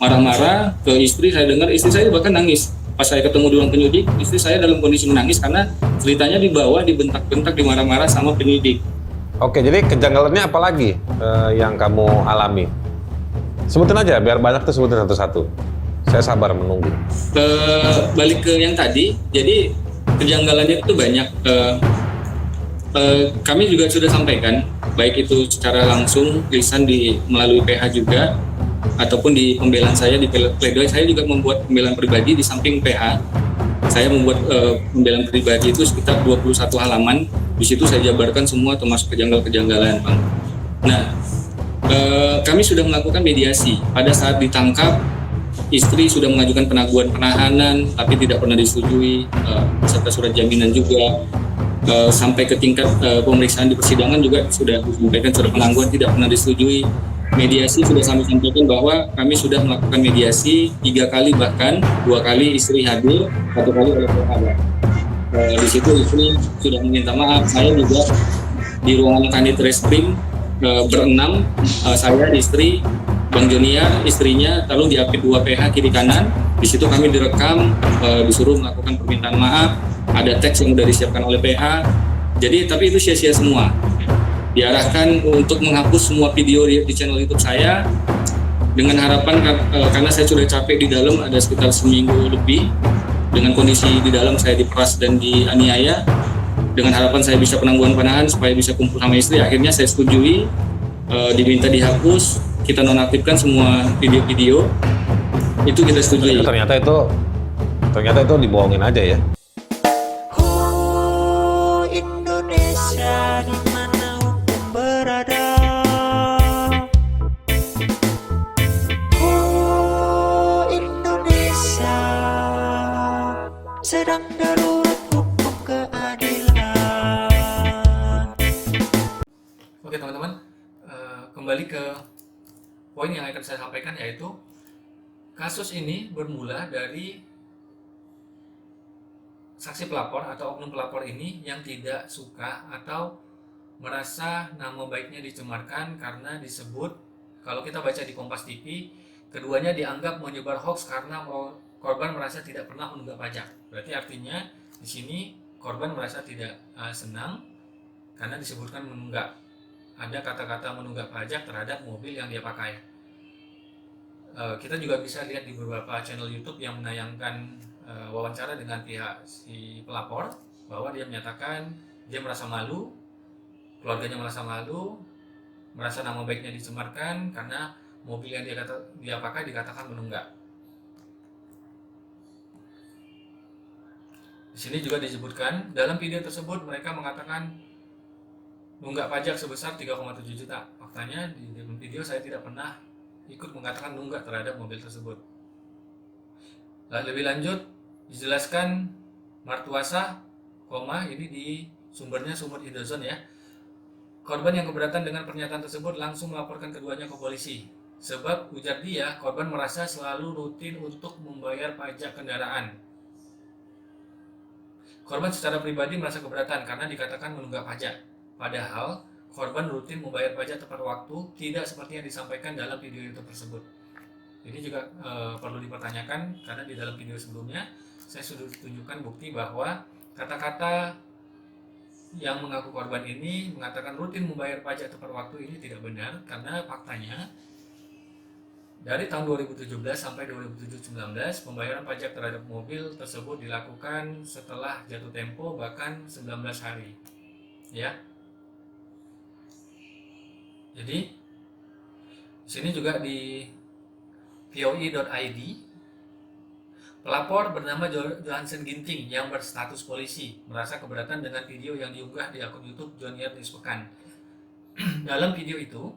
marah-marah ke istri. Saya dengar istri saya bahkan nangis. Pas saya ketemu di ruang penyidik, istri saya dalam kondisi menangis karena ceritanya dibawa, dibentak-bentak, dimarah-marah sama penyidik. Oke, jadi kejanggalannya apa lagi yang kamu alami? Sebutin aja, biar banyak tuh sebutin satu-satu. Saya sabar menunggu. Balik ke yang tadi, jadi kejanggalannya itu banyak. Kami juga sudah sampaikan, baik itu secara langsung, lisan melalui PH juga, ataupun di pembelaan saya, di pledoi saya juga membuat pembelaan pribadi di samping PH. Saya membuat pembelaan pribadi itu sekitar 21 halaman. Di situ saya jabarkan semua termasuk kejanggalan-kejanggalan, Bang. Nah, kami sudah melakukan mediasi. Pada saat ditangkap, istri sudah mengajukan penangguhan penahanan, tapi tidak pernah disetujui, serta surat jaminan juga. Sampai ke tingkat pemeriksaan di persidangan juga sudah disampaikan surat penangguhan tidak pernah disetujui. Mediasi sudah kami sampaikan bahwa kami sudah melakukan mediasi 3 kali, bahkan 2 kali istri hadir, 1 kali oleh PH. Di situ istri sudah meminta maaf. Saya juga di ruangan Kanit Reskrim berenam, saya, istri, Bang Joniar, istrinya, lalu di AP 2 PH kiri kanan. Di situ kami direkam, disuruh melakukan permintaan maaf, ada teks yang sudah disiapkan oleh PH. Jadi tapi itu sia-sia semua. Diarahkan untuk menghapus semua video di channel YouTube saya dengan harapan karena saya sudah capek di dalam, ada sekitar seminggu lebih dengan kondisi di dalam saya diperas dan dianiaya. Dengan harapan saya bisa penangguhan penahanan supaya bisa kumpul sama istri. Akhirnya saya setujui, diminta dihapus, kita nonaktifkan semua video-video. Itu kita setujui. Ternyata itu dibohongin aja ya. Indonesia di mana hukum berada. Indonesia sedang darurat hukum keadilan. Oke teman-teman, kembali ke poin yang akan saya sampaikan, yaitu kasus ini bermula dari saksi pelapor atau oknum pelapor ini yang tidak suka atau merasa nama baiknya dicemarkan karena disebut, kalau kita baca di Kompas TV, keduanya dianggap menyebar hoax karena korban merasa tidak pernah menunggak pajak. Berarti artinya di sini korban merasa tidak senang karena disebutkan menunggak. Ada kata-kata menunggak pajak terhadap mobil yang dia pakai. Kita juga bisa lihat di beberapa channel YouTube yang menayangkan wawancara dengan pihak si pelapor, bahwa dia menyatakan dia merasa malu, keluarganya merasa malu, merasa nama baiknya dicemarkan karena mobil yang dia pakai dikatakan menunggak. Di sini juga disebutkan dalam video tersebut mereka mengatakan nunggak pajak sebesar 3,7 juta. Faktanya di dalam video saya tidak pernah ikut mengatakan nunggak terhadap mobil tersebut. Lebih lanjut dijelaskan martuasa, ini di sumbernya sumber Indozone ya. Korban yang keberatan dengan pernyataan tersebut langsung melaporkan keduanya ke polisi. Sebab ujar dia, korban merasa selalu rutin untuk membayar pajak kendaraan. Korban secara pribadi merasa keberatan karena dikatakan menunggak pajak. Padahal korban rutin membayar pajak tepat waktu, tidak seperti yang disampaikan dalam video itu tersebut. Ini juga perlu dipertanyakan karena di dalam video sebelumnya saya sudah tunjukkan bukti bahwa kata-kata yang mengaku korban ini mengatakan rutin membayar pajak tepat waktu ini tidak benar, karena faktanya dari tahun 2017 sampai 2019 pembayaran pajak terhadap mobil tersebut dilakukan setelah jatuh tempo bahkan 19 hari. Ya. Jadi di sini juga di voi.id, pelapor bernama Johansen Ginting yang berstatus polisi merasa keberatan dengan video yang diunggah di akun YouTube Joniar News Pekan. Dalam video itu,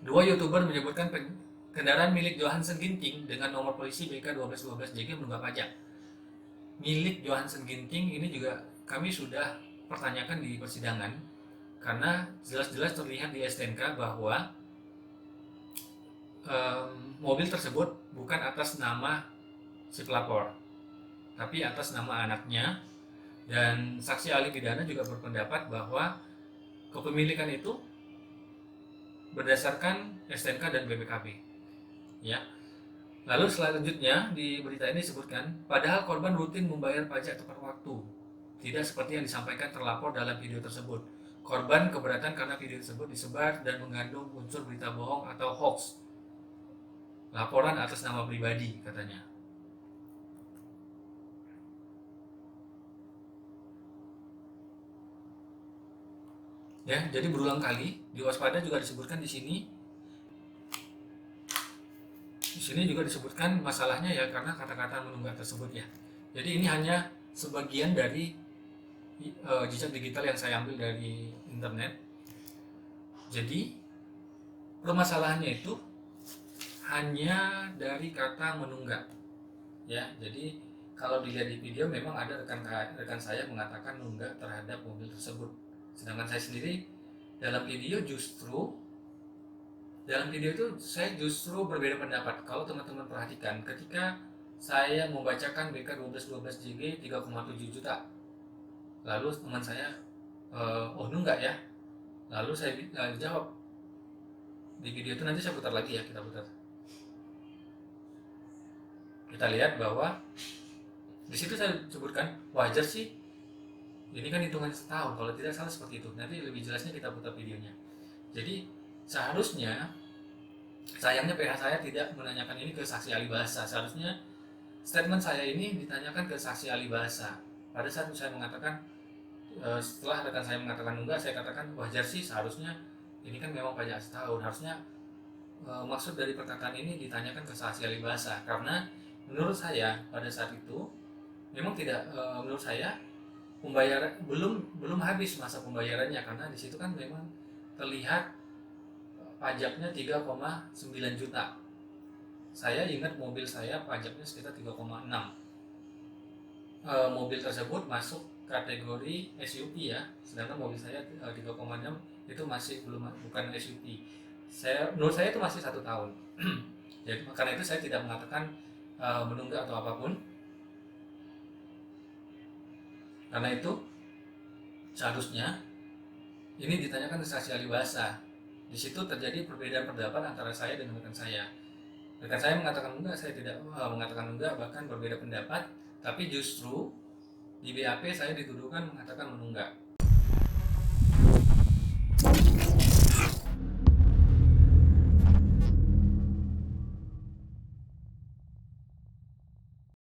dua YouTuber menyebutkan kendaraan milik Johansen Ginting dengan nomor polisi BK 1212JG menunggak pajak. Milik Johansen Ginting ini juga kami sudah pertanyakan di persidangan karena jelas-jelas terlihat di STNK bahwa mobil tersebut bukan atas nama si pelapor, tapi atas nama anaknya. Dan saksi ahli pidana juga berpendapat bahwa kepemilikan itu berdasarkan STNK dan BPKB. Ya, Lalu selanjutnya di berita ini disebutkan, padahal korban rutin membayar pajak tepat waktu. Tidak seperti yang disampaikan terlapor dalam video tersebut. Korban keberatan karena video tersebut disebar dan mengandung unsur berita bohong atau hoax. Laporan atas nama pribadi, katanya. Ya, jadi berulang kali di waspada juga disebutkan di sini. Di sini juga disebutkan masalahnya ya karena kata-kata menunggak tersebut ya. Jadi ini hanya sebagian dari jejak digital yang saya ambil dari internet. Jadi permasalahannya itu hanya dari kata menunggak. Ya, jadi kalau dilihat di video memang ada rekan saya mengatakan nunggak terhadap mobil tersebut. Sedangkan saya sendiri dalam video itu saya justru berbeda pendapat. Kalau teman-teman perhatikan, ketika saya membacakan BK 1212 JG 3,7 juta, lalu teman saya, oh nunggak ya? Lalu saya jawab di video itu, nanti saya putar lagi ya, kita putar. Kita lihat bahwa di situ saya sebutkan wajar sih. Ini kan hitungannya setahun, kalau tidak salah seperti itu. Nanti lebih jelasnya kita putar videonya. Jadi seharusnya, sayangnya PH saya tidak menanyakan ini ke saksi ahli bahasa. Seharusnya statement saya ini ditanyakan ke saksi ahli bahasa. Pada saat saya mengatakan, setelah rekan saya mengatakan enggak, saya katakan wajar sih, seharusnya ini kan memang pajak setahun. Harusnya maksud dari perkataan ini ditanyakan ke saksi ahli bahasa. Karena menurut saya pada saat itu memang tidak, menurut saya pembayaran belum habis masa pembayarannya, karena di situ kan memang terlihat pajaknya 3,9 juta. Saya ingat mobil saya pajaknya sekitar 3,6. Mobil tersebut masuk kategori SUV ya, sedangkan mobil saya 3,6 itu masih bukan SUV. Menurut saya itu masih 1 tahun. Jadi karena itu saya tidak mengatakan menunggak atau apapun. Karena itu seharusnya ini ditanyakan ke saksi ahli bahasa. Di situ terjadi perbedaan pendapat antara saya dengan rekan saya. Rekan saya mengatakan enggak, saya tidak mengatakan enggak, bahkan berbeda pendapat. Tapi justru di BAP saya dituduhkan mengatakan menunggak.